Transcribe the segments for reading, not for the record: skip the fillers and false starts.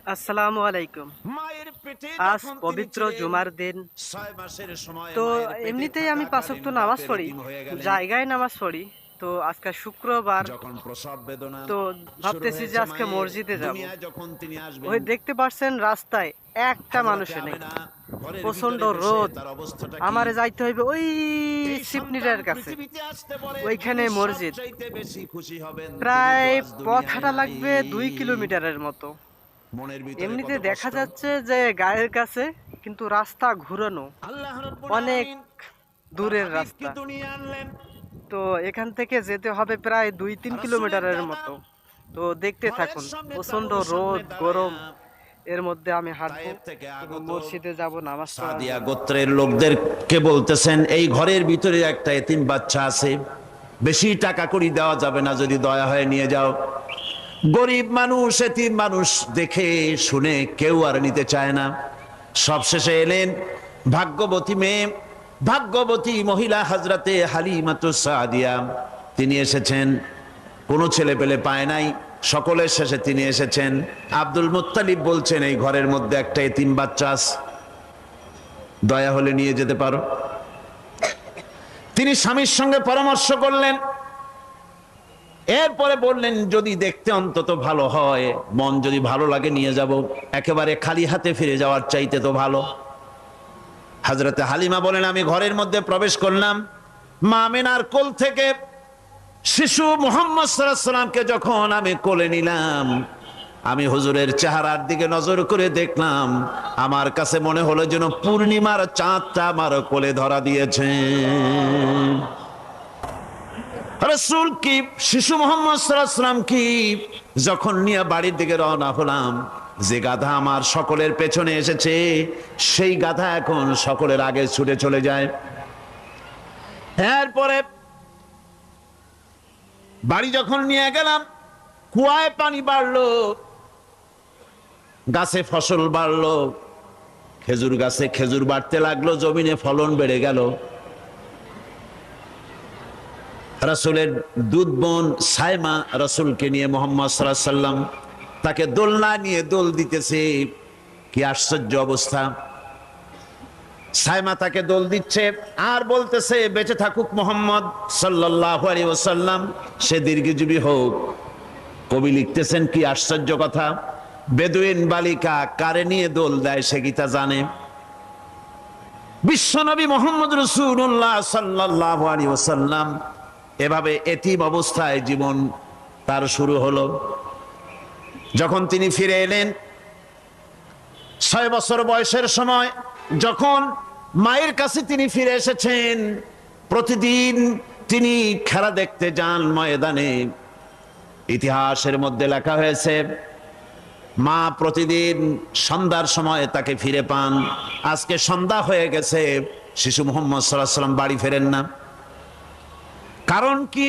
আসসালামু আলাইকুম। আজ পবিত্র জুমার দিন। তো এমনিতেই আমি ৫ ওয়াক্ত নামাজ পড়ি, জায়গায় নামাজ পড়ি। তো আজকে শুক্রবার, তো ভাবতেছি যে আজকে মসজিদে যাব। ওই দেখতে পাচ্ছেন রাস্তায় একটা মানুষও নেই, প্রচণ্ড রোদ। আমারে যাইতে হইবে ওই সিপনিটার কাছে, ওইখানে মসজিদ। প্রায় পথ হাঁটা লাগবে ২ কিলোমিটারের মতো। এমনিতে দেখা যাচ্ছে যে গায়ের কাছে, কিন্তু রাস্তা ঘুরানো, অনেক দূরের রাস্তা। তো এখান থেকে যেতে হবে প্রায় ২-৩ কিলোমিটারের মতো। তো দেখতে থাকুন, প্রচন্ড রোদ গরম, এর মধ্যে আমি হাঁটবো এবং মসজিদে যাব নামাজ পড়ার সাদিয়া জন্য। গোত্রের লোকদেরকে বলতেছেন, এই ঘরের ভিতরে একটা এতিম বাচ্চা আছে, বেশি টাকা করি দেওয়া যাবে না, যদি দয়া হয়ে নিয়ে যাও। গরিব মানুষ, এতিম মানুষ দেখে শুনে কেউ আর নিতে চায় না। সবশেষে এলেন ভাগ্যবতী মেয়ে, ভাগ্যবতী মহিলা হযরতে হালিমাতুস সাদিয়া। তিনি এসেছেন, কোনো ছেলে পেলে পায় নাই, সকলের শেষে তিনি এসেছেন। আব্দুল মুত্তালিব বলছেন, এই ঘরের মধ্যে একটা এতিম বাচ্চা আছে, দয়া হলে নিয়ে যেতে পারো। তিনি স্বামীর সঙ্গে পরামর্শ করলেন, এরপরে বললেন, যদি দেখতে অন্তত ভালো হয়, মন যদি ভালো লাগে নিয়ে যাব, একেবারে খালি হাতে ফিরে যাওয়ার চাইতে তো ভালো। হযরতে হালিমা বলেন, আমি ঘরের মধ্যে প্রবেশ করলাম, মা আমিনার কোল থেকে শিশু মুহাম্মদ সাল্লাল্লাহু আলাইহি সাল্লামকে যখন আমি কোলে নিলাম, আমি হুজুরের চেহারার দিকে নজর করে দেখলাম, আমার কাছে মনে হলো যেন পূর্ণিমার চাঁদটা আমার কোলে ধরা দিয়েছে। রাসূল কি শিশু মুহাম্মদ সাল্লাল্লাহু আলাইহি সাল্লাম কি যখন নিয়ে বাড়ির দিকে রওনা হলাম, যে গাধা আমার সকলের পেছনে এসেছে, সেই গাধা এখন সকলের আগে ছুটে চলে যায়। এরপরে বাড়ি যখন নিয়ে গেলাম, কুয়ায় পানি বাড়লো, গাছে ফসল বাড়লো, খেজুর গাছে খেজুর বাড়তে লাগলো, জমিনে ফলন বেড়ে গেল। রাসূলের দুধ বোন সাইমা রাসূলকে নিয়ে মুহাম্মদ সাল্লাল্লাহু আলাইহি সাল্লাম তাকে দোলনা নিয়ে দোল দিতেছে। কি আশ্চর্য অবস্থা! সাইমা তাকে দোল দিচ্ছে আর বলতেছে, বেঁচে থাকুক মুহাম্মদ সাল্লাল্লাহু আলাইহি ওয়াসাল্লাম, সে দীর্ঘজীবী হোক। কবি লিখতেছেন, কি আশ্চর্য কথা! বেদুইন বালিকা কারে নিয়ে দোল দেয় সে কি তা জানে? বিশ্বনবী মুহাম্মদ রাসূলুল্লাহ সাল্লাল্লাহু আলাইহি ওয়াসাল্লাম এভাবে এতিম অবস্থায় জীবন তার শুরু হলো। যখন তিনি ফিরে এলেন 6 বছর বয়সের সময়, যখন মায়ের কাছে তিনি ফিরে এসেছেন, প্রতিদিন তিনি খেলা দেখতে যান ময়দানে। ইতিহাসের মধ্যে লেখা হয়েছে, মা প্রতিদিন সন্ধ্যার সময় তাকে ফিরে পান। আজকে সন্ধ্যা হয়ে গেছে, শিশু মুহাম্মদ সাল্লাল্লাহু আলাইহি সাল্লাম বাড়ি ফেরেন না। কারণ কি,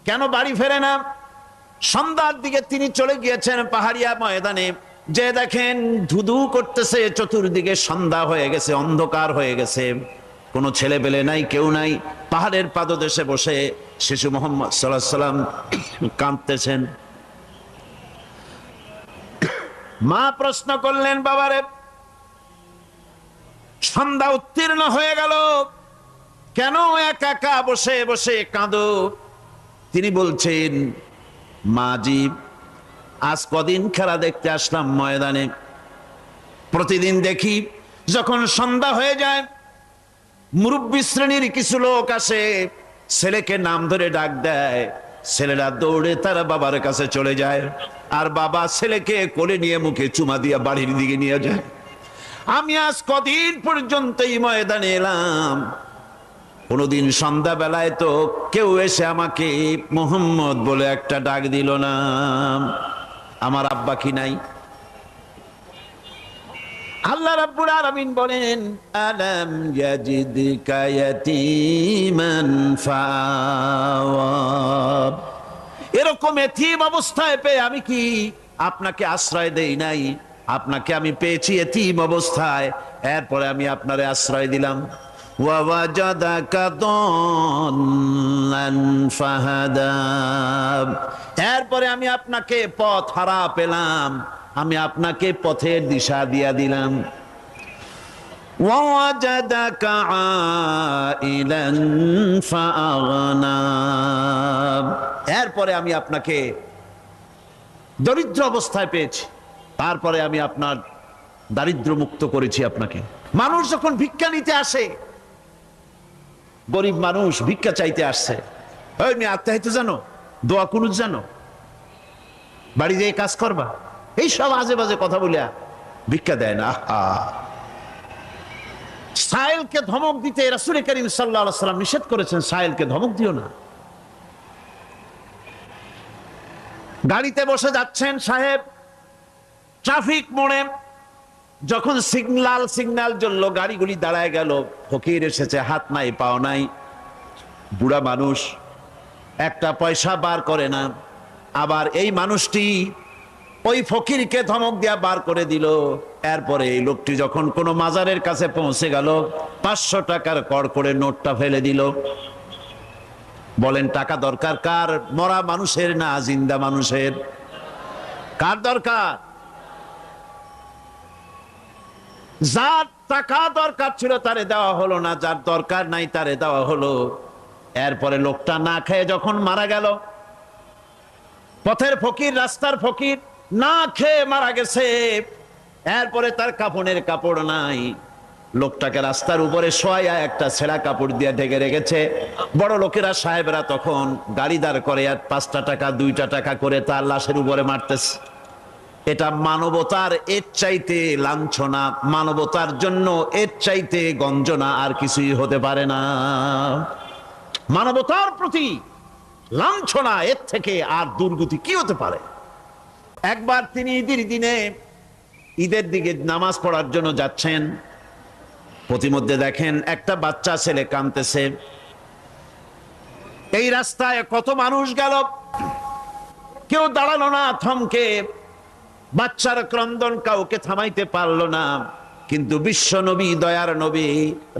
কেন বাড়ি ফেরে না? সন্ধ্যার দিকে তিনি চলে গিয়েছেন পাহাড়িয়া ময়দানে, যে দেখেন ধুধু করতেছে চতুর্দিকে, সন্ধ্যা হয়ে গেছে, অন্ধকার হয়ে গেছে, কোনো ছেলে পেলে নাই, কেউ নাই। পাহাড়ের পাদদেশে বসে শিশু মুহাম্মদ সাল্লাল্লাহু আলাইহি সাল্লাম কাঁদতেছেন। মা প্রশ্ন করলেন, বাবারে, সন্ধ্যা উত্তীর্ণ হয়ে গেল, কেন একা একা বসে বসে কাঁদো? তিনি বলছেন, মাজি, আজ কদিন খেলা দেখতে আসলাম ময়দানে, প্রতিদিন দেখি যখন সন্ধ্যা হয়ে যায়, মুরব্বী শ্রেণীর কিছু লোক আসে, ছেলেকে নাম ধরে ডাক দেয়, ছেলেরা দৌড়ে তারা বাবার কাছে চলে যায়, আর বাবা ছেলেকে কোলে নিয়ে মুখে চুমা দিয়ে বাড়ির দিকে নিয়ে যায়। আমি আজ কদিন পর্যন্ত এই ময়দানে এলাম, কোনদিন সন্ধ্যা বেলায় তো কেউ এসে আমাকে মুহাম্মদ বলে একটা ডাক দিল না। আমার আব্বা কি নাই? আল্লাহ রাব্বুল আলামিন বলেন, আলাম ইয়াজিদকা ইয়াতীমান ফাআওয়া। এরকম এতিম অবস্থায় পেয়ে আমি কি আপনাকে আশ্রয় দেই নাই? আপনাকে আমি পেয়েছি এতিম অবস্থায়, এরপরে আমি আপনারে আশ্রয় দিলাম। ওয়াওয়াজাদাকা দাল্লান ফাহাদা। এরপরে আমি আপনাকে পথ হারা পেলাম, আমি আপনাকে পথের দিশা দিয়া দিলাম। وَوَجَدَكَ عَائِلًا فَأَغْنَى, এরপরে আমি আপনাকে দরিদ্র অবস্থায় পেয়েছি, তারপরে আমি আপনার দারিদ্র মুক্ত করেছি আপনাকে। মানুষ যখন ভিক্ষা নিতে আসে, গরিব মানুষ ভিক্ষা চাইতে আসছে, ওই মেয়ে আত্মাহিত জানো, দোয়া কুনুত জানো, বাড়ি যেয়ে কাজ করবা, এই সব আজে বাজে কথা বলিয়া ভিক্ষা দেয় না। সাহেলকে ধমক দিতে রাসূল করিম সাল্লাল্লাহু আলাইহি ওয়াসাল্লাম নিষেধ করেছেন, সাহেলকে ধমক দিও না। গাড়িতে বসে যাচ্ছেন সাহেব, ট্রাফিক মোড়ে যখন সিগন্যাল জ্বলল, গাড়িগুলি দাঁড়ায় গেল, ফকির এসেছে, হাত নাই পাও নাই, বুড়া মানুষ, একটা পয়সা বার করে না। আবার এই মানুষটি ওই ফকিরকে ধমক দিয়া বার করে দিল। এরপরে এই লোকটি যখন কোনো মাজারের কাছে পৌঁছে গেল, 500 টাকার কড়কড়ে নোটটা ফেলে দিল। বলেন টাকা দরকার কার? মরা মানুষের না জিন্দা মানুষের? কার দরকার? যার টাকা দরকার ছিল তারে দেওয়া হলো না, যার দরকার নাই তারে দেওয়া হলো। এরপরে লোকটা না খেয়ে যখন মারা গেল, পথের ফকির, রাস্তার ফকির, না খেয়ে মারা গেছে। এরপরে তার কাফনের কাপড় নাই, লোকটাকে রাস্তার উপরে শোয়া একটা ছেঁড়া কাপড় দিয়ে ঢেকে রেখেছে। বড় লোকেরা, সাহেবরা তখন গাড়ি দাঁড় করে আর 5টা টাকা 2টা টাকা করে তার লাশের উপরে মারতেছে। এটা মানবতার এর চাইতে লাঞ্ছনা, মানবতার জন্য এর চাইতে গঞ্জনা আর কিছুই হতে পারে না। মানবতার প্রতি লাঞ্ছনা এর থেকে আর দুর্গতি কি হতে পারে? একবার তিনি ঈদের দিকে নামাজ পড়ার জন্য যাচ্ছেন, প্রতিমধ্যে দেখেন একটা বাচ্চা ছেলে কাঁদতেছে। এই রাস্তায় কত মানুষ গেল, কেউ দাঁড়ালো না থমকে, বাচ্চার ক্রন্দন কাউকে থামাইতে পারলো না। কিন্তু বিশ্ব নবী, দয়ার নবী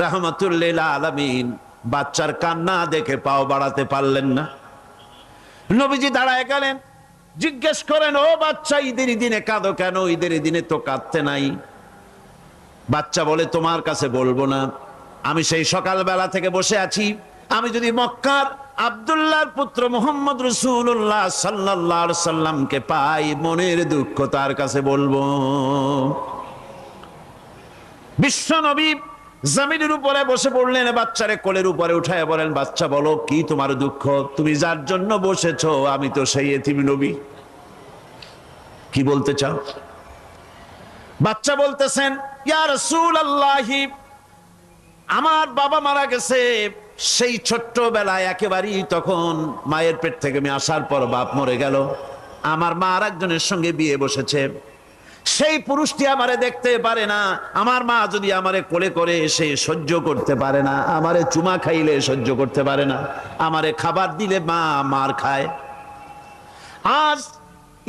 রাহমাতুল লিল আলামিন বাচ্চার কান্না দেখে পাও বাড়াতে পারলেন না। নবীজি দাঁড়ায় গেলেন, জিজ্ঞেস করেন, ও বাচ্চা, ঈদের দিনে কাঁদো কেন? ঈদের দিনে তো কাঁদতে নাই। বাচ্চা বলে, তোমার কাছে বলবো না, আমি সেই সকালবেলা থেকে বসে আছি, আমি যদি মক্কার আব্দুল্লাহর পুত্র মুহাম্মদ রাসূলুল্লাহ সাল্লাল্লাহু আলাইহি সাল্লামকে পাই, মনের দুঃখ তার কাছে বলবো। বিশ্ব নবী জমিনের উপরে বসে পড়লেন, বাচ্চারে কোলের উপরে উঠায় বলেন, বাচ্চা বলো কি তোমার দুঃখ? তুমি যার জন্য বসেছো আমি তো সেই এতিম নবী, কি বলতে চাও? বাচ্চা বলতেছেন, ইয়া রাসূলুল্লাহ, আমার বাবা মারা গেছে, সেই ছোট্টবেলায় একেবারেই তখন মায়ের পেট থেকে আমি আসার পর বাপ মরে গেল, আমার মা আর একজনের সঙ্গে বিয়ে বসেছে, সেই পুরুষটি আমারে দেখতে পারে না, আমার মা যদি আমারে কোলে করে এসে সহ্য করতে পারে না, আমারে চুমা খাইলে সহ্য করতে পারে না, আমারে খাবার দিলে মা মার খায়। আজ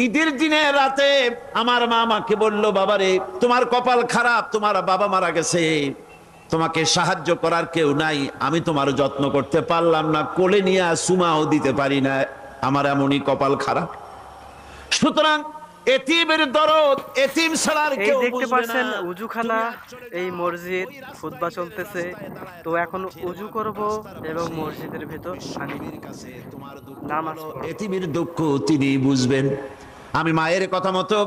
ঈদের দিনে রাতে আমার মা আমাকে বললো, বাবারে তোমার কপাল খারাপ, তোমার বাবা মারা গেছে, তোমাকে সাহায্য করার কেউ নাই, আমি তোমার যত্ন করতে পারলাম না, কোলে নিয়ে সুমাও দিতে পারি না, আমার এমনই কপাল খারাপ। সুতরাং এতিমের দরদ, এতিম ছাড়ার কেউ দেখতে বুঝবে পাচ্ছেন না। উজুখানা, এই মসজিদ, খুতবা চলতেছে, তো এখন উজু করব এবং মসজিদের ভেতর আমি নামাজ পড়ব। এতিমের দুঃখ তিনি বুঝবেন। আমি মায়ের কথা মতো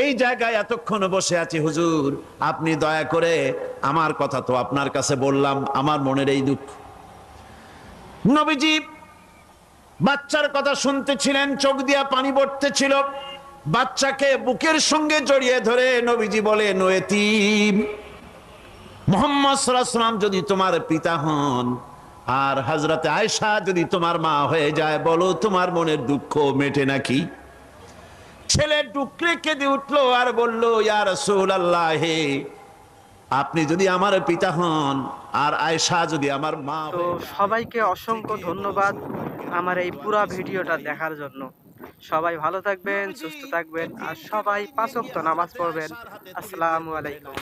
এই জায়গায় এতক্ষণ বসে আছি, হুজুর আপনি দয়া করে, আমার কথা তো আপনার কাছে বললাম, আমার মনের এই দুঃখ। নবীজি বাচ্চার কথা শুনতেছিলেন, চোখ দিয়া পানি পড়তেছিল, বাচ্চাকে বুকের সঙ্গে জড়িয়ে ধরে নবীজি বলেন, ও এতিম, মুহাম্মদ সাল্লাল্লাহু আলাইহি ওয়াসাল্লাম যদি তোমার পিতা হন আর হযরতে আয়েশা যদি তোমার মা হয়ে যায়, বলো তোমার মনের দুঃখ মেটে নাকি? ছেলে ডুকরে কেঁদে উঠলো আর বলল, ইয়া রাসূলুল্লাহ, আপনি যদি আমার পিতা হন আর আয়েশা যদি আমার মা। তো সবাইকে অসংখ্য ধন্যবাদ আমার এই পুরা ভিডিওটা দেখার জন্য। সবাই ভালো থাকবেন, সুস্থ থাকবেন, আর সবাই 5 ওয়াক্ত নামাজ পড়বেন। আসসালামু আলাইকুম।